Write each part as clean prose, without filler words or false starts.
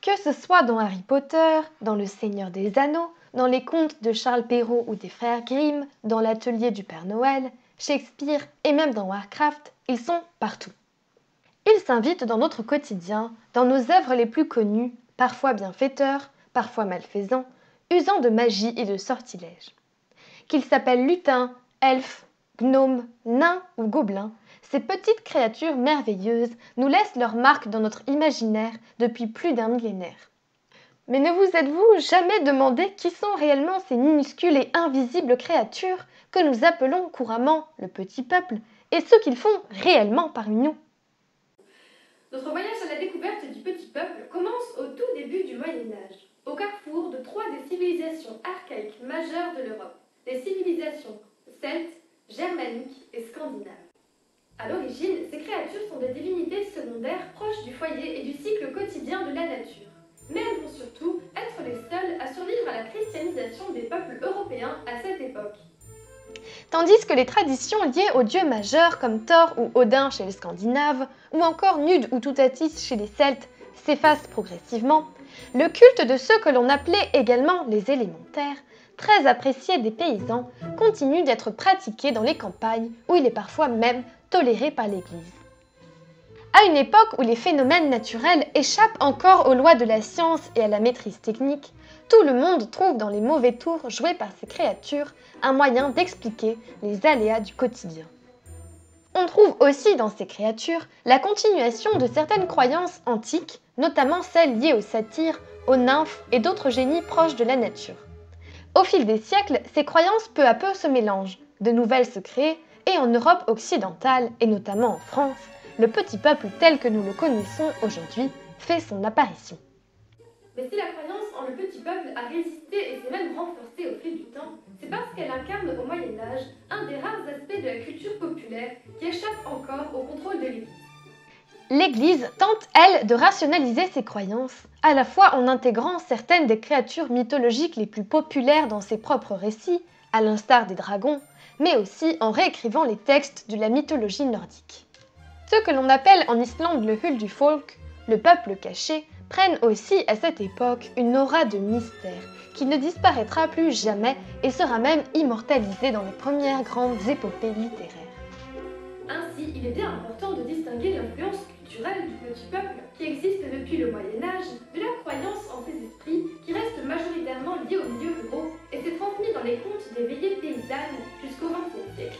Que ce soit dans Harry Potter, dans Le Seigneur des Anneaux, dans les contes de Charles Perrault ou des frères Grimm, dans l'atelier du Père Noël, Shakespeare et même dans Warcraft, ils sont partout. Ils s'invitent dans notre quotidien, dans nos œuvres les plus connues, parfois bienfaiteurs, parfois malfaisants, usant de magie et de sortilèges. Qu'ils s'appellent lutins, elfes, gnomes, nains ou gobelins, ces petites créatures merveilleuses nous laissent leur marque dans notre imaginaire depuis plus d'un millénaire. Mais ne vous êtes-vous jamais demandé qui sont réellement ces minuscules et invisibles créatures que nous appelons couramment le petit peuple et ce qu'ils font réellement parmi nous? Notre voyage à la découverte du petit peuple commence au tout début du Moyen-Âge, au carrefour de trois des civilisations archaïques majeures de l'Europe, les civilisations celtes, germaniques et scandinaves. À l'origine, ces créatures sont des divinités secondaires proches du foyer et du cycle quotidien de la nature. Mais elles vont surtout être les seules à survivre à la christianisation des peuples européens à cette époque. Tandis que les traditions liées aux dieux majeurs comme Thor ou Odin chez les Scandinaves, ou encore Nude ou Toutatis chez les Celtes, s'effacent progressivement, le culte de ceux que l'on appelait également les élémentaires, très appréciés des paysans, continue d'être pratiqué dans les campagnes où il est parfois même toléré par l'Église. À une époque où les phénomènes naturels échappent encore aux lois de la science et à la maîtrise technique, tout le monde trouve dans les mauvais tours joués par ces créatures un moyen d'expliquer les aléas du quotidien. On trouve aussi dans ces créatures la continuation de certaines croyances antiques, notamment celles liées aux satyres, aux nymphes et d'autres génies proches de la nature. Au fil des siècles, ces croyances peu à peu se mélangent, de nouvelles se créent, et en Europe occidentale, et notamment en France, le petit peuple tel que nous le connaissons aujourd'hui fait son apparition. Mais si la croyance en le petit peuple a résisté et s'est même renforcée au fil du temps, c'est parce qu'elle incarne au Moyen-Âge un des rares aspects de la culture populaire qui échappe encore au contrôle de l'Église. L'Église tente, elle, de rationaliser ses croyances, à la fois en intégrant certaines des créatures mythologiques les plus populaires dans ses propres récits, à l'instar des dragons, mais aussi en réécrivant les textes de la mythologie nordique. Ceux que l'on appelle en Islande le Huldufolk, le peuple caché, prennent aussi à cette époque une aura de mystère qui ne disparaîtra plus jamais et sera même immortalisé dans les premières grandes épopées littéraires. Ainsi, il est bien important de distinguer l'influence culturelle du petit peuple qui existe depuis le Moyen-Âge de la croyance en ces esprits qui restent majoritairement liés aux milieux ruraux et s'est transmis dans les contes des veillées paysannes jusqu'au XXe siècle.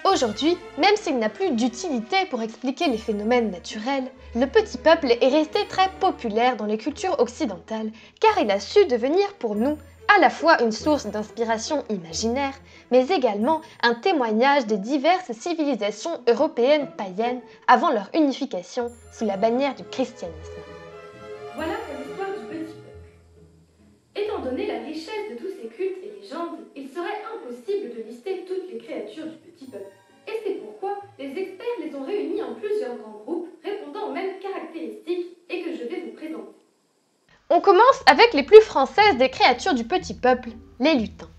Aujourd'hui, même s'il n'a plus d'utilité pour expliquer les phénomènes naturels, le petit peuple est resté très populaire dans les cultures occidentales car il a su devenir pour nous à la fois une source d'inspiration imaginaire, mais également un témoignage des diverses civilisations européennes païennes avant leur unification sous la bannière du christianisme. Voilà pour l'histoire du petit peuple. Étant donné la richesse de tous ces cultes et légendes, il serait impossible de lister toutes les créatures du petit peuple. Et c'est pourquoi les experts les ont réunis en plusieurs grands groupes répondant aux mêmes caractéristiques et que je vais vous présenter. On commence avec les plus françaises des créatures du petit peuple, les lutins.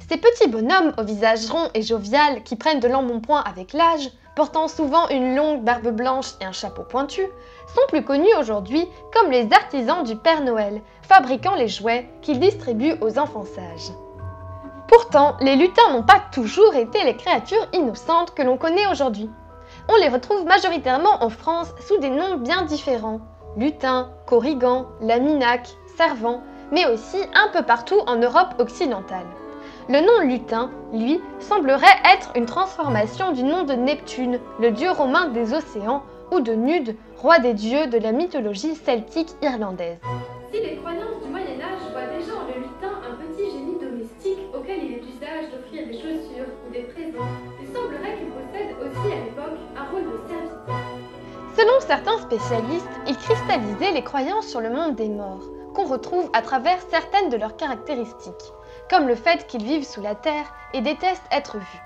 Ces petits bonhommes au visage rond et jovial qui prennent de l'embonpoint avec l'âge, portant souvent une longue barbe blanche et un chapeau pointu, sont plus connus aujourd'hui comme les artisans du Père Noël, fabriquant les jouets qu'ils distribuent aux enfants sages. Pourtant, les lutins n'ont pas toujours été les créatures innocentes que l'on connaît aujourd'hui. On les retrouve majoritairement en France sous des noms bien différents. Lutin, Corrigan, Laminac, Servant, mais aussi un peu partout en Europe occidentale. Le nom lutin, lui, semblerait être une transformation du nom de Neptune, le dieu romain des océans, ou de Nude, roi des dieux de la mythologie celtique irlandaise. Si les croyances du Moyen-Âge voient déjà en le lutin un petit génie domestique auquel il est d'usage d'offrir des chaussures ou des présents, il semblerait qu'il possède aussi à l'époque un rôle de serviteur. Selon certains spécialistes, il cristallisait les croyances sur le monde des morts, qu'on retrouve à travers certaines de leurs caractéristiques, comme le fait qu'ils vivent sous la terre et détestent être vus.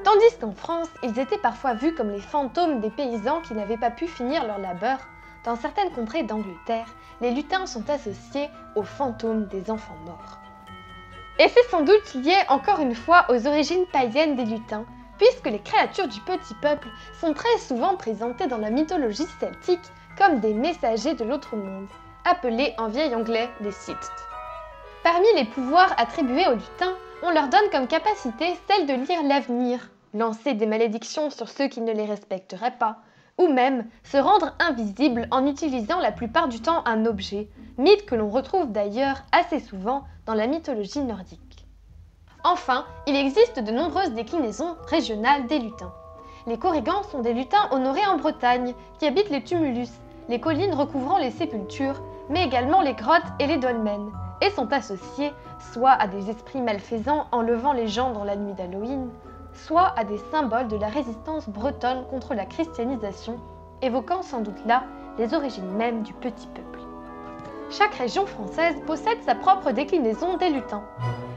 Tandis qu'en France, ils étaient parfois vus comme les fantômes des paysans qui n'avaient pas pu finir leur labeur. Dans certaines contrées d'Angleterre, les lutins sont associés aux fantômes des enfants morts. Et c'est sans doute lié encore une fois aux origines païennes des lutins, puisque les créatures du petit peuple sont très souvent présentées dans la mythologie celtique comme des messagers de l'autre monde, appelés en vieil anglais les Sixth. Parmi les pouvoirs attribués aux lutins, on leur donne comme capacité celle de lire l'avenir, lancer des malédictions sur ceux qui ne les respecteraient pas, ou même se rendre invisible en utilisant la plupart du temps un objet, mythe que l'on retrouve d'ailleurs assez souvent dans la mythologie nordique. Enfin, il existe de nombreuses déclinaisons régionales des lutins. Les Corrigans sont des lutins honorés en Bretagne, qui habitent les tumulus, les collines recouvrant les sépultures, mais également les grottes et les dolmens, et sont associés soit à des esprits malfaisants enlevant les gens dans la nuit d'Halloween, soit à des symboles de la résistance bretonne contre la christianisation, évoquant sans doute là les origines mêmes du petit peuple. Chaque région française possède sa propre déclinaison des lutins.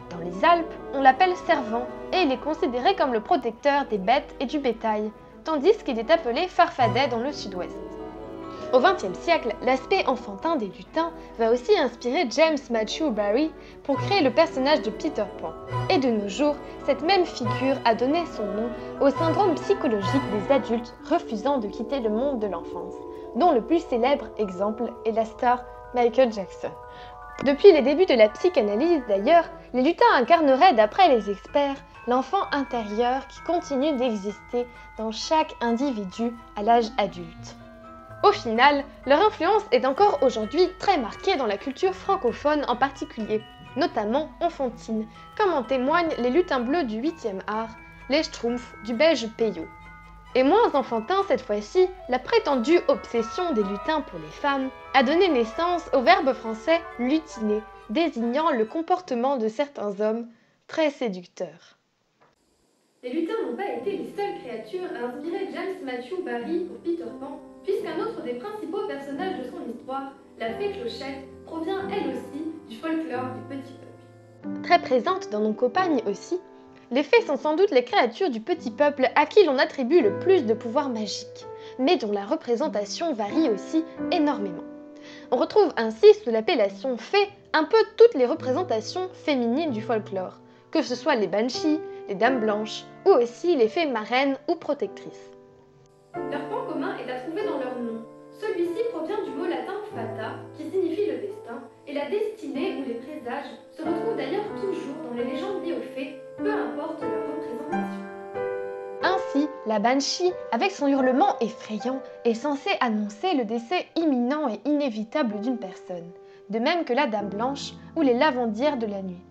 Dans les Alpes, on l'appelle servant et il est considéré comme le protecteur des bêtes et du bétail, tandis qu'il est appelé farfadet dans le sud-ouest. Au XXe siècle, l'aspect enfantin des lutins va aussi inspirer James Matthew Barrie pour créer le personnage de Peter Pan. Et de nos jours, cette même figure a donné son nom au syndrome psychologique des adultes refusant de quitter le monde de l'enfance, dont le plus célèbre exemple est la star Michael Jackson. Depuis les débuts de la psychanalyse d'ailleurs, les lutins incarneraient, d'après les experts, l'enfant intérieur qui continue d'exister dans chaque individu à l'âge adulte. Au final, leur influence est encore aujourd'hui très marquée dans la culture francophone en particulier, notamment enfantine, comme en témoignent les lutins bleus du 8e art, les Schtroumpfs du Belge Peyo. Et moins enfantin cette fois-ci, la prétendue obsession des lutins pour les femmes a donné naissance au verbe français lutiner, désignant le comportement de certains hommes très séducteurs. Les lutins n'ont pas été les seules créatures à inspirer James Matthew Barrie pour Peter Pan, puisqu'un autre des principaux personnages de son histoire, la fée Clochette, provient elle aussi du folklore du petit peuple. Très présente dans nos campagnes aussi, les fées sont sans doute les créatures du petit peuple à qui l'on attribue le plus de pouvoirs magiques, mais dont la représentation varie aussi énormément. On retrouve ainsi sous l'appellation fée un peu toutes les représentations féminines du folklore, que ce soit les banshees, les dames blanches, ou aussi les fées marraines ou protectrices. Leur point commun est à trouver dans leur nom. Celui-ci provient du mot latin fata, qui signifie le destin, et la destinée ou les présages se retrouvent d'ailleurs toujours dans les légendes liées aux fées, peu importe leur représentation. Ainsi, la banshee, avec son hurlement effrayant, est censée annoncer le décès imminent et inévitable d'une personne, de même que la dame blanche ou les lavandières de la nuit.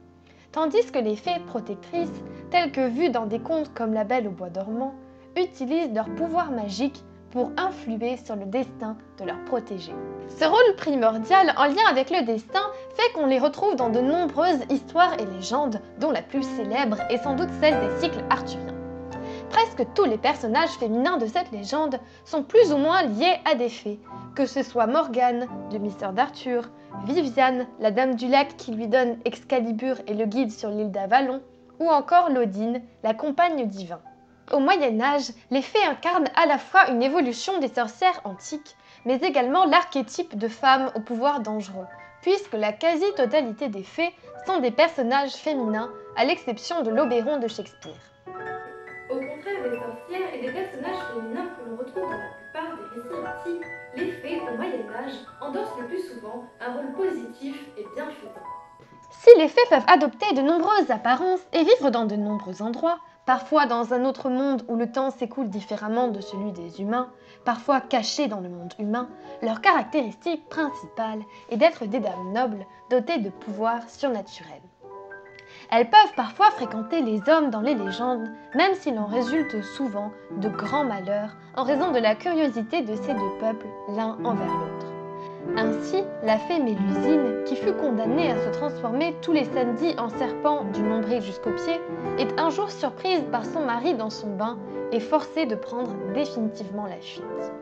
Tandis que les fées protectrices, telles que vues dans des contes comme La Belle au bois dormant, utilisent leur pouvoir magique pour influer sur le destin de leurs protégés. Ce rôle primordial en lien avec le destin fait qu'on les retrouve dans de nombreuses histoires et légendes, dont la plus célèbre est sans doute celle des cycles arthuriens. Presque tous les personnages féminins de cette légende sont plus ou moins liés à des fées, que ce soit Morgane, demi-sœur d'Arthur, Viviane, la dame du lac qui lui donne Excalibur et le guide sur l'île d'Avalon, ou encore Lodine, la compagne divin. Au Moyen-Âge, les fées incarnent à la fois une évolution des sorcières antiques, mais également l'archétype de femmes au pouvoir dangereux, puisque la quasi-totalité des fées sont des personnages féminins, à l'exception de l'Oberon de Shakespeare. Au contraire des sorcières et des personnages féminins que l'on retrouve dans la plupart des récits antiques, les fées au Moyen-Âge endossent le plus souvent un rôle positif et bienfaisant. Si les fées peuvent adopter de nombreuses apparences et vivre dans de nombreux endroits, parfois dans un autre monde où le temps s'écoule différemment de celui des humains, parfois cachées dans le monde humain, leur caractéristique principale est d'être des dames nobles dotées de pouvoirs surnaturels. Elles peuvent parfois fréquenter les hommes dans les légendes, même s'il en résulte souvent de grands malheurs en raison de la curiosité de ces deux peuples l'un envers l'autre. Ainsi, la fée Mélusine, qui fut condamnée à se transformer tous les samedis en serpent du nombril jusqu'aux pieds, est un jour surprise par son mari dans son bain et forcée de prendre définitivement la fuite.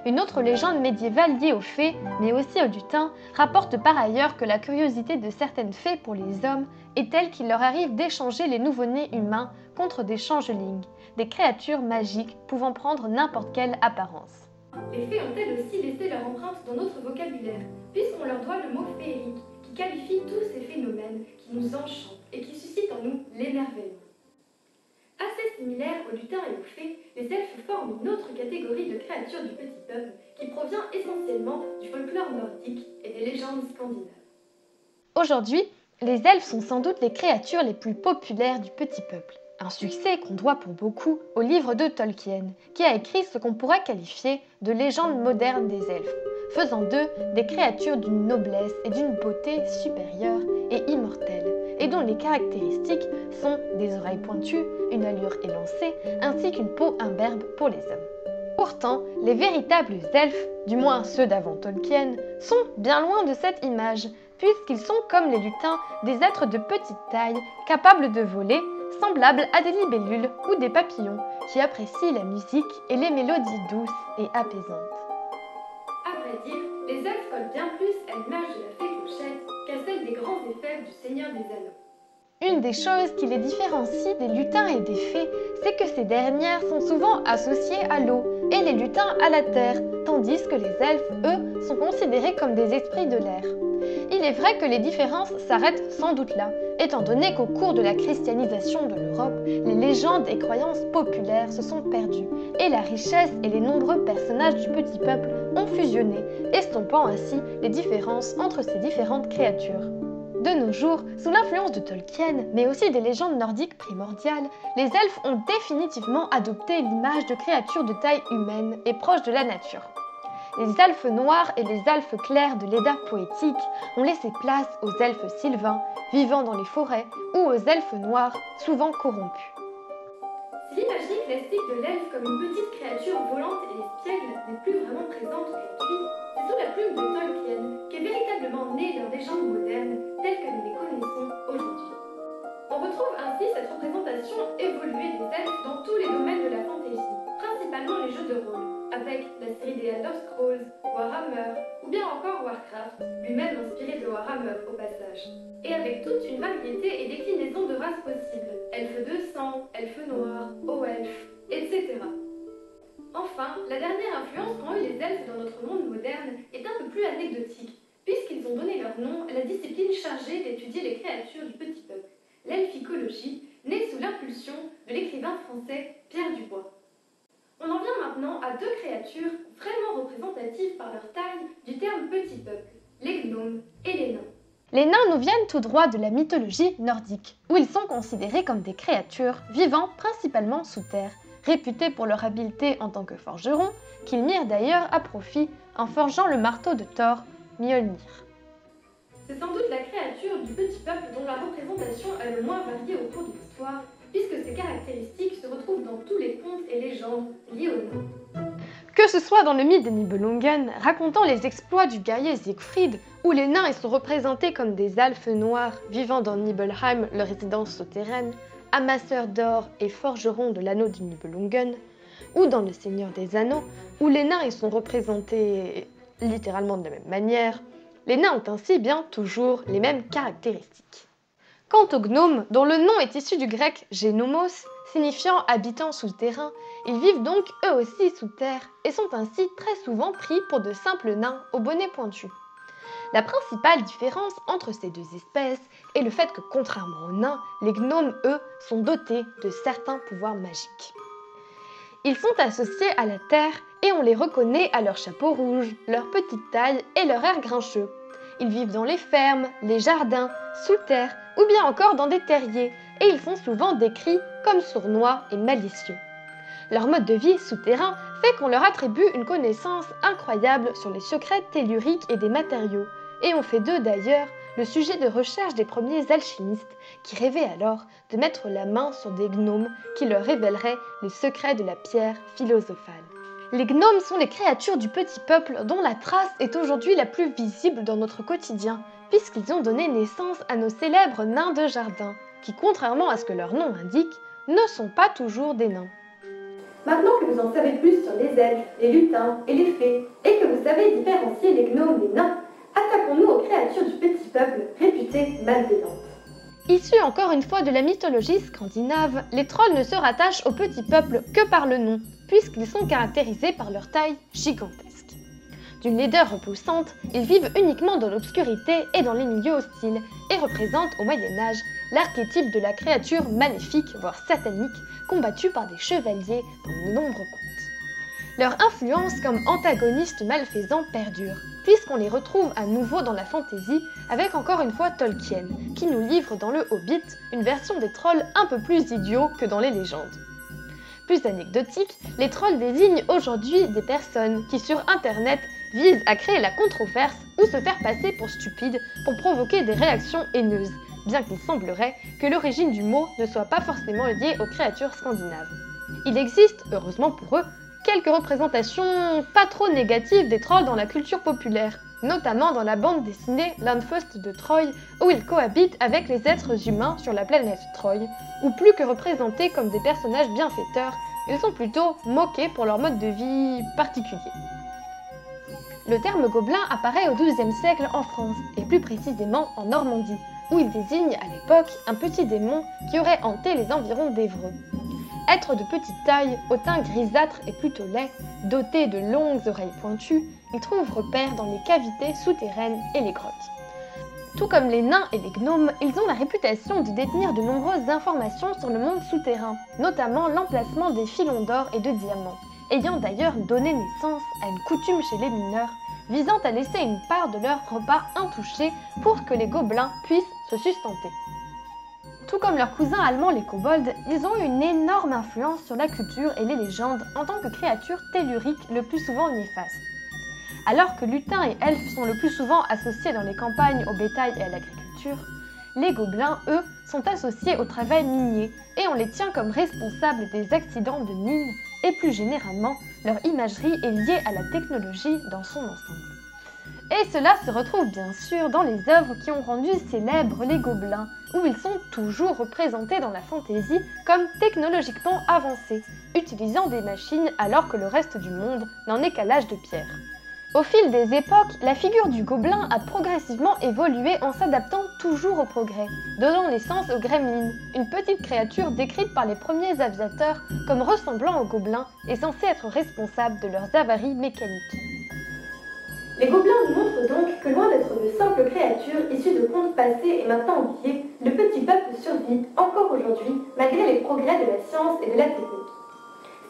Une autre légende médiévale liée aux fées, mais aussi aux lutins, rapporte par ailleurs que la curiosité de certaines fées pour les hommes est telle qu'il leur arrive d'échanger les nouveau-nés humains contre des changelings, des créatures magiques pouvant prendre n'importe quelle apparence. Les fées ont elles aussi laissé leur empreinte dans notre vocabulaire, puisqu'on leur doit le mot féerique, qui qualifie tous ces phénomènes qui nous enchantent et qui suscitent en nous l'émerveillement. Assez similaires aux lutins et aux fées, les elfes forment une autre catégorie de créatures du petit peuple qui provient essentiellement du folklore nordique et des légendes scandinaves. Aujourd'hui, les elfes sont sans doute les créatures les plus populaires du petit peuple. Un succès qu'on doit pour beaucoup au livre de Tolkien, qui a écrit ce qu'on pourrait qualifier de légende moderne des elfes, faisant d'eux des créatures d'une noblesse et d'une beauté supérieure et immortelle, et dont les caractéristiques sont des oreilles pointues, une allure élancée, ainsi qu'une peau imberbe pour les hommes. Pourtant, les véritables elfes, du moins ceux d'avant Tolkien, sont bien loin de cette image, puisqu'ils sont comme les lutins, des êtres de petite taille, capables de voler, semblables à des libellules ou des papillons, qui apprécient la musique et les mélodies douces et apaisantes. À vrai dire, les elfes collent bien plus à l'image de la fée Clochette qu'à celle des grands effets du Seigneur des Anneaux. Une des choses qui les différencie des lutins et des fées, c'est que ces dernières sont souvent associées à l'eau et les lutins à la terre, tandis que les elfes, eux, sont considérés comme des esprits de l'air. Il est vrai que les différences s'arrêtent sans doute là, étant donné qu'au cours de la christianisation de l'Europe, les légendes et croyances populaires se sont perdues, et la richesse et les nombreux personnages du petit peuple ont fusionné, estompant ainsi les différences entre ces différentes créatures. De nos jours, sous l'influence de Tolkien, mais aussi des légendes nordiques primordiales, les elfes ont définitivement adopté l'image de créatures de taille humaine et proches de la nature. Les elfes noirs et les elfes clairs de l'Edda poétique ont laissé place aux elfes sylvains, vivant dans les forêts, ou aux elfes noirs, souvent corrompus. Si l'imagerie classique de l'elfe comme une petite créature volante et espiègle n'est plus vraiment présente aujourd'hui, c'est sous la plume de Tolkien qu'est véritablement née leur légende moderne telle que nous les connaissons aujourd'hui. On retrouve ainsi cette représentation évoluée des elfes dans tous les domaines de la fantasy, principalement les jeux de rôle, avec la série des Elder Scrolls, Warhammer ou bien encore Warcraft, lui-même inspiré de Warhammer au passage. Et avec toute une variété et déclinaison de races possibles, elfes de sang, elfes noirs, hauts elfes, etc. Enfin, la dernière influence qu'ont eu les elfes dans notre monde moderne est un peu plus anecdotique, puisqu'ils ont donné leur nom à la discipline chargée d'étudier les créatures du petit peuple, l'elficologie, née sous l'impulsion de l'écrivain français Pierre Dubois. On en vient maintenant à deux créatures vraiment représentatives par leur taille du terme petit peuple, les gnomes et les nains. Les nains nous viennent tout droit de la mythologie nordique, où ils sont considérés comme des créatures vivant principalement sous terre, réputés pour leur habileté en tant que forgerons, qu'ils mirent d'ailleurs à profit en forgeant le marteau de Thor, Mjolnir. C'est sans doute la créature du petit peuple dont la représentation a le moins varié au cours de l'histoire, puisque ses caractéristiques se retrouvent dans tous les contes et légendes liés aux nains. Que ce soit dans le mythe des Nibelungen, racontant les exploits du guerrier Siegfried, où les nains sont représentés comme des elfes noirs vivant dans Nibelheim, leur résidence souterraine, amasseurs d'or et forgerons de l'anneau du Nibelungen, ou dans Le Seigneur des Anneaux, où les nains sont représentés littéralement de la même manière, les nains ont ainsi bien toujours les mêmes caractéristiques. Quant aux gnomes, dont le nom est issu du grec génomos, signifiant habitants souterrains, ils vivent donc eux aussi sous terre et sont ainsi très souvent pris pour de simples nains au bonnet pointu. La principale différence entre ces deux espèces est le fait que, contrairement aux nains, les gnomes, eux, sont dotés de certains pouvoirs magiques. Ils sont associés à la terre et on les reconnaît à leur chapeau rouge, leur petite taille et leur air grincheux. Ils vivent dans les fermes, les jardins, sous terre ou bien encore dans des terriers et ils sont souvent décrits comme sournois et malicieux. Leur mode de vie souterrain fait qu'on leur attribue une connaissance incroyable sur les secrets telluriques et des matériaux, et on fait d'eux d'ailleurs le sujet de recherche des premiers alchimistes qui rêvaient alors de mettre la main sur des gnomes qui leur révéleraient le secret de la pierre philosophale. Les gnomes sont les créatures du petit peuple dont la trace est aujourd'hui la plus visible dans notre quotidien, puisqu'ils ont donné naissance à nos célèbres nains de jardin, qui, contrairement à ce que leur nom indique, ne sont pas toujours des nains. Maintenant que vous en savez plus sur les elfes, les lutins et les fées, et que vous savez différencier les gnomes des nains, attaquons-nous aux créatures du petit peuple réputées malveillantes. Issus encore une fois de la mythologie scandinave, les trolls ne se rattachent au petit peuple que par le nom, puisqu'ils sont caractérisés par leur taille gigantesque. D'une laideur repoussante, ils vivent uniquement dans l'obscurité et dans les milieux hostiles, et représentent au Moyen-Âge l'archétype de la créature maléfique, voire satanique, combattue par des chevaliers dans de nombreux contes. Leur influence comme antagonistes malfaisants perdure, puisqu'on les retrouve à nouveau dans la fantaisie avec encore une fois Tolkien, qui nous livre dans le Hobbit une version des trolls un peu plus idiots que dans les légendes. Plus anecdotique, les trolls désignent aujourd'hui des personnes qui sur internet visent à créer la controverse ou se faire passer pour stupides pour provoquer des réactions haineuses, bien qu'il semblerait que l'origine du mot ne soit pas forcément liée aux créatures scandinaves. Il existe, heureusement pour eux, quelques représentations pas trop négatives des trolls dans la culture populaire, notamment dans la bande dessinée Landfast de Troy, où ils cohabitent avec les êtres humains sur la planète Troy, où plus que représentés comme des personnages bienfaiteurs, ils sont plutôt moqués pour leur mode de vie particulier. Le terme gobelin apparaît au XIIe siècle en France, et plus précisément en Normandie, où il désigne à l'époque un petit démon qui aurait hanté les environs d'Évreux. Être de petite taille, au teint grisâtre et plutôt laid, doté de longues oreilles pointues, il trouve repère dans les cavités souterraines et les grottes. Tout comme les nains et les gnomes, ils ont la réputation de détenir de nombreuses informations sur le monde souterrain, notamment l'emplacement des filons d'or et de diamants, ayant d'ailleurs donné naissance à une coutume chez les mineurs, visant à laisser une part de leur repas intouché pour que les gobelins puissent se sustenter. Tout comme leurs cousins allemands les kobolds, ils ont eu une énorme influence sur la culture et les légendes en tant que créatures telluriques le plus souvent néfastes. Alors que lutins et elfes sont le plus souvent associés dans les campagnes au bétail et à l'agriculture, les gobelins, eux, sont associés au travail minier et on les tient comme responsables des accidents de mine et plus généralement, leur imagerie est liée à la technologie dans son ensemble. Et cela se retrouve bien sûr dans les œuvres qui ont rendu célèbres les gobelins, où ils sont toujours représentés dans la fantaisie comme technologiquement avancés, utilisant des machines alors que le reste du monde n'en est qu'à l'âge de pierre. Au fil des époques, la figure du gobelin a progressivement évolué en s'adaptant toujours au progrès, donnant naissance aux gremlins, une petite créature décrite par les premiers aviateurs comme ressemblant aux gobelins et censée être responsable de leurs avaries mécaniques. Les gobelins nous montrent donc que loin d'être de simples créatures issues de contes passés et maintenant oubliés, le petit peuple survit encore aujourd'hui malgré les progrès de la science et de la technique.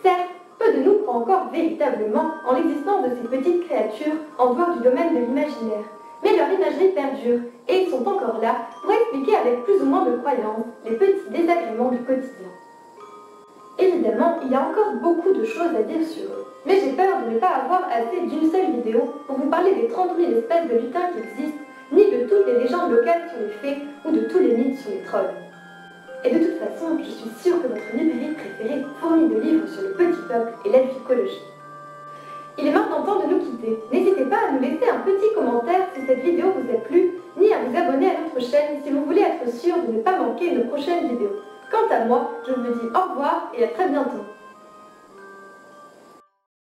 Certes, peu de nous croient encore véritablement en l'existence de ces petites créatures en dehors du domaine de l'imaginaire, mais leur imagerie perdure et ils sont encore là pour expliquer avec plus ou moins de croyance les petits désagréments du quotidien. Évidemment, il y a encore beaucoup de choses à dire sur eux, mais j'ai peur de ne pas avoir assez d'une seule vidéo pour vous parler des 30 000 espèces de lutins qui existent, ni de toutes les légendes locales sur les fées ou de tous les mythes sur les trolls. Et de toute façon, je suis sûre que votre librairie préférée fournit de livres sur le petit peuple et l'elficologie. Il est maintenant temps de nous quitter. N'hésitez pas à nous laisser un petit commentaire si cette vidéo vous a plu, ni à vous abonner à notre chaîne si vous voulez être sûr de ne pas manquer nos prochaines vidéos. Quant à moi, je vous dis au revoir et à très bientôt.